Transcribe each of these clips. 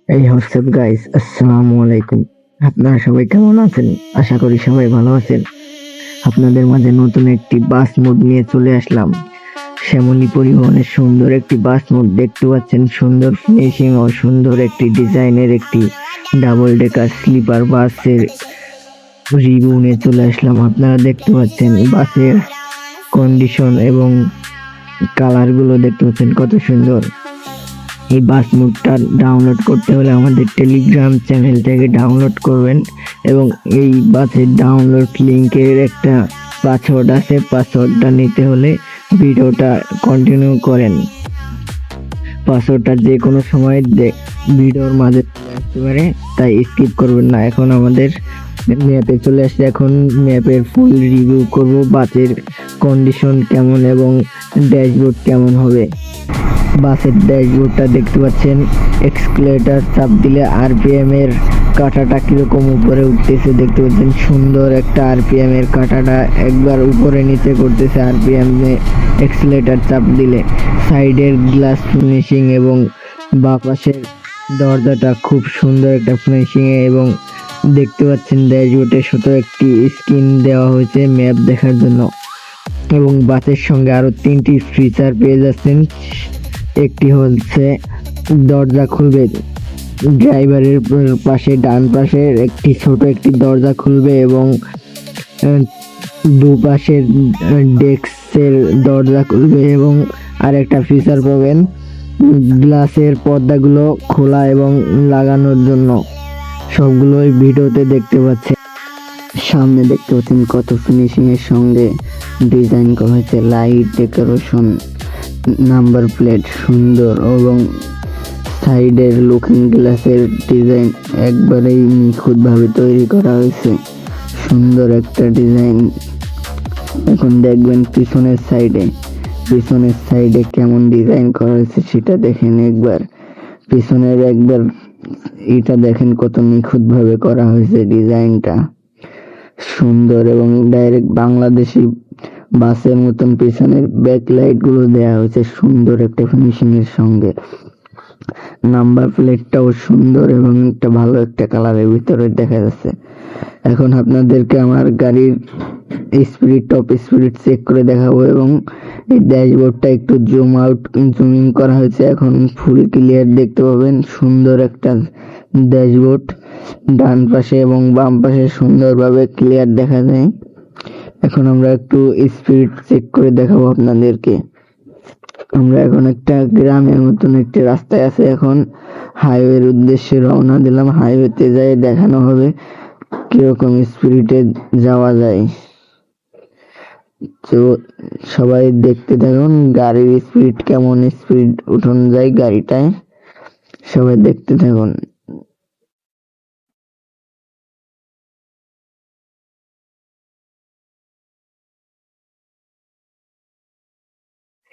এই WhatsApp guys, আসসালামু আলাইকুম। আপনারা সবাই কেমন আছেন? আশা করি সবাই ভালো আছেন। আপনাদের মাঝে নতুন একটি বাস মোড নিয়ে চলে আসলাম। শ্যামলী পরিবহনের সুন্দর একটি বাস মোড দেখতে পাচ্ছেন। সুন্দর ফিনিশিং ও সুন্দর একটি ডিজাইনের একটি ডাবল ডেকার স্লিপার বাসের রিভিউ নিয়ে চলে আসলাম। আপনারা দেখতে পাচ্ছেন বাসের কন্ডিশন এবং কালারগুলো দেখতে পাচ্ছেন কত সুন্দর। এই বাস মোডটা ডাউনলোড করতে হলে আমাদের টেলিগ্রাম চ্যানেল থেকে ডাউনলোড করবেন এবং এই বাসের ডাউনলোড লিংকের একটা পাসওয়ার্ড আছে। পাসওয়ার্ডটা নিতে হলে ভিডিওটা কন্টিনিউ করেন। পাসওয়ার্ডটা যে কোনো সময় ভিডিওর মাঝে আসতে পারে, তাই স্কিপ করবেন না। এখন আমাদের ম্যাপে চলে আসছে। এখন ম্যাপের ফুল রিভিউ করব, বাসের কন্ডিশন কেমন এবং ড্যাশবোর্ড কেমন হবে। বাসের ড্যাশবোর্ডটা দেখতে পাচ্ছেন, এক্সিলারেটর চাপ দিলে আরপিএম এর কাঁটাটা কিরকম উপরে উঠতেছে দেখতে পাচ্ছেন। সুন্দর একটা আরপিএম এর কাঁটাটা একবার উপরে নিচে করতেছে আরপিএম এ এক্সিলারেটর চাপ দিলে। সাইডের গ্লাস ফিনিশিং এবং বাঁ পাশের দরজাটা খুব সুন্দর একটা ফিনিশিং এ, এবং দেখতে পাচ্ছেন ড্যাশবোর্ডে ছোট একটি স্ক্রিন দেওয়া হয়েছে ম্যাপ দেখার জন্য, এবং বাসের সঙ্গে আরো 3টি ফিচার পেয়ে যাচ্ছেন। একটি হচ্ছে দরজা খুলবে, ড্রাইভারের পাশে ডান পাশে একটি ছোট একটি দরজা খুলবে এবং দুপাশের ডেস্কের দরজা খুলবে, এবং আরেকটা ফিচার পাবেন গ্লাসের পর্দাগুলো খোলা এবং লাগানোর জন্য। সবগুলোই ভিডিওতে দেখতে পাচ্ছেন। সামনে দেখতে পাচ্ছেন কত ফিনিশিং এর সঙ্গে ডিজাইন করা হয়েছে। লাইট ডেকোরেশন, নাম্বার প্লেট সুন্দর, এবং সাইডের লুকিং গ্লাসের ডিজাইন একবারেই নিখুঁতভাবে তৈরি করা হয়েছে। সুন্দর একটা ডিজাইন। এখন দেখবেন পিছনের সাইডে কেমন ডিজাইন করা হয়েছে সেটা দেখেন একবার। পিছনের একবার এটা দেখেন কত নিখুঁতভাবে করা হয়েছে ডিজাইনটা। সুন্দর এবং ডাইরেক্ট বাংলাদেশি বাসের মতন পিছনের ব্যাকলাইট গুলো দেওয়া হয়েছে সুন্দর একটা ফিনিশিং এর সঙ্গে। নাম্বার প্লেটটাও সুন্দর এবং একটা ভালো একটা কালারের ভিতরে দেখা যাচ্ছে। এখন আপনাদেরকে আমার গাড়ির টপ স্পিড চেক করে দেখাবো, এবং এই ড্যাশবোর্ডটা একটু জুম আউট জুম ইন করা হয়েছে। এখন ফুল ক্লিয়ার দেখতে পাবেন। সুন্দর একটা ড্যাশবোর্ড, ডান পাশে এবং বাম পাশে সুন্দরভাবে ক্লিয়ার দেখা যায়। এখন আমরা একটু স্পিড চেক করে দেখাবো আপনাদেরকে। আমরা এখন একটা গ্রামের মতন একটি রাস্তায় আছে। এখন হাইওয়ের উদ্দেশ্যে রওনা দিলাম। হাইওয়েতে যাই দেখানো হবে কিরকম স্পিডে যাওয়া যায়। তো সবাই দেখতে থাকুন গাড়ির স্পিড, কেমন স্পিড উঠানো যায় গাড়িটায়, সবাই দেখতে থাকুন।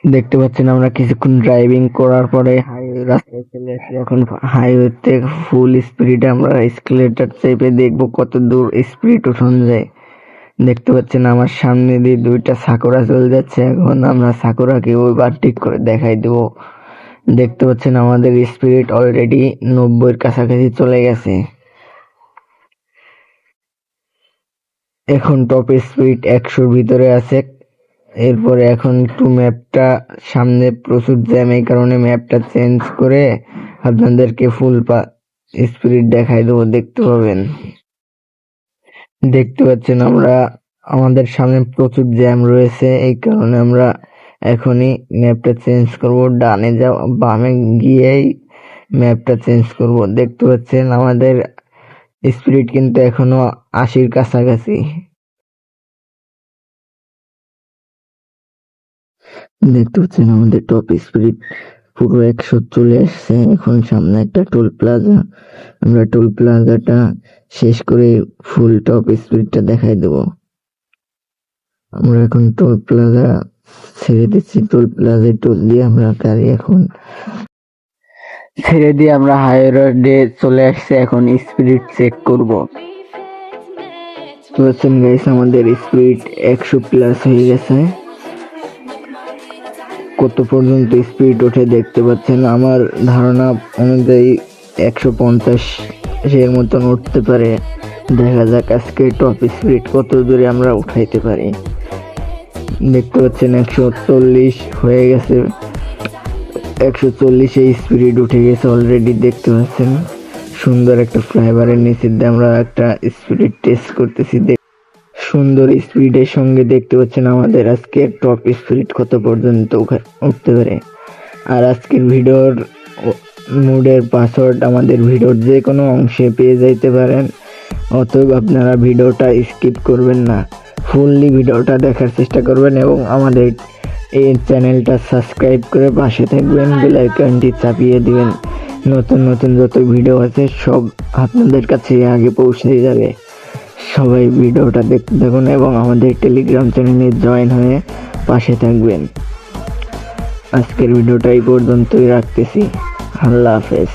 দেখতে পাচ্ছেন আমরা কিছুক্ষণ ড্রাইভিং করার পরে হাইওয়ে রাস্তায় চলে আসি। এখন হাইওয়েতে ফুল স্পিডে আমরা এক্সিলারেটর চেপে দেখবো কত দূর স্পিড উঠানো যায়। দেখতে পাচ্ছেন আমার সামনে দিয়ে দুইটা সাকুরা চলে যাচ্ছে। এখন আমরা সাকুরাকে ওভারটেক করে দেখাই দেব। দেখতে পাচ্ছেন আমাদের স্পিড অলরেডি 90-এর কাছাকাছি চলে গেছে। এখন টপ স্পিড 100-র ভিতরে আছে। এরপরে এখন একটু ম্যাপটা, সামনে প্রচুর জ্যাম, এই কারণে ম্যাপটা চেঞ্জ করে আপনাদেরকে ফুল স্পিড দেখাই দেবো, দেখতে পাবেন। দেখতে পাচ্ছেন আমরা আমাদের সামনে প্রচুর জ্যাম রয়েছে, এই কারণে আমরা এখনই ম্যাপটা চেঞ্জ করব। ডানে বামে গিয়েই ম্যাপটা চেঞ্জ করব। দেখতে পাচ্ছেন আমাদের স্পিড কিন্তু এখনো 80-র কাছাকাছি। দেখতে পাচ্ছেন আমাদের টপ স্পিড পুরো 100 চলে আসছে। এখন সামনে একটা টোল প্লাজা, আমরা টোল প্লাজাটা শেষ করে ফুল টপ স্পিডটা দেখাই দেব। আমরা এখন টোল প্লাজা ছেড়ে দিচ্ছি। টোল প্লাজায় টোল দিয়ে আমরা গাড়ি এখন ছেড়ে দিয়ে আমরা হাই রোডে চলে আসছে। এখন স্পিড চেক করব। বুঝছেন গাইস, আমাদের স্পিড 100+ হয়ে গেছে। কত পর্যন্ত স্পিড ওঠে দেখতে পাচ্ছেন। আমার ধারণা অনুযায়ী 150 এর মতন উঠতে পারে। দেখা যাক আজকে টপ স্পিড কত দূরে আমরা উঠাইতে পারি। দেখতে পাচ্ছেন 140 হয়ে গেছে, 140 স্পিড উঠে গেছে অলরেডি। দেখতে পাচ্ছেন সুন্দর একটা ফ্লাইওভারের নিচে দিয়ে আমরা একটা স্পিড টেস্ট করতেছি। সুন্দর স্পিডের সঙ্গে দেখতে পাচ্ছেন আমাদের আজকে টপ স্পিড কত পর্যন্ত উঠতে পারে। আর আজকের ভিডিওর মুডের পাসওয়ার্ড আমাদের ভিডিওর যে কোনো অংশে পেয়ে যাইতে পারেন, অতএব আপনারা ভিডিওটা স্কিপ করবেন না, ফুললি ভিডিওটা দেখার চেষ্টা করবেন এবং আমাদের এই চ্যানেলটা সাবস্ক্রাইব করে পাশে থাকবেন, বেল আইকনটি চাপিয়ে দিবেন। নতুন নতুন যত ভিডিও আছে সব আপনাদের কাছে আগে পৌঁছে যাবে। সবাই ভিডিওটা দেখতে থাকুন এবং আমাদের টেলিগ্রাম চ্যানেলে জয়েন হয়ে পাশে থাকবেন। আজকের ভিডিওটা এই পর্যন্তই রাখতেছি। আল্লাহ হাফেজ।